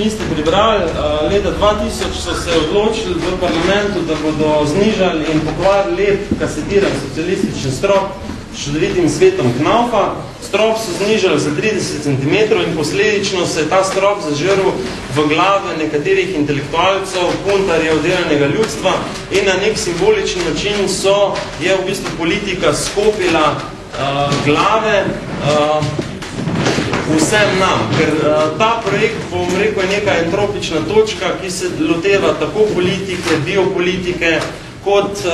niste prebrali, leta 2000 so se odločili v parlamentu, da bodo znižali in pokvarili lep kasetiran socialističen strop s čudovitim svetom Knaufa. Strop so znižali za 30 cm in posledično se je ta strop zažrl v glave nekaterih intelektualcev, puntarjev delovnega ljudstva in na nek simbolični način je v bistvu politika skopila glave vsem nam, ker ta projekt, bom rekel, je neka entropična točka, ki se loteva tako politike, biopolitike, kot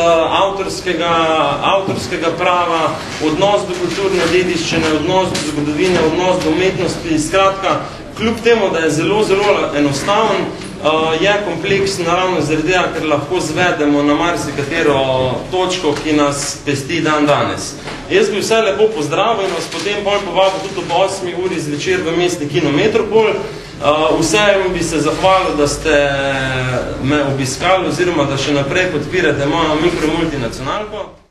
avtorskega prava, odnos do kulturne dediščine, odnos do zgodovine, odnos do umetnosti. Skratka, kljub temu, da je zelo, zelo enostaven, je kompleksen naravno zaradi tega, ker lahko zvedemo na marsikatero točko, ki nas pesti dan danes. Jaz bi vse lepo pozdravil in vas potem bolj povabil tudi ob 8 uri zvečer v mestni Kino Metropol. Vsem bi se zahvalil, da ste me obiskali oziroma da še naprej podpirate mojo mikromultinacionalko.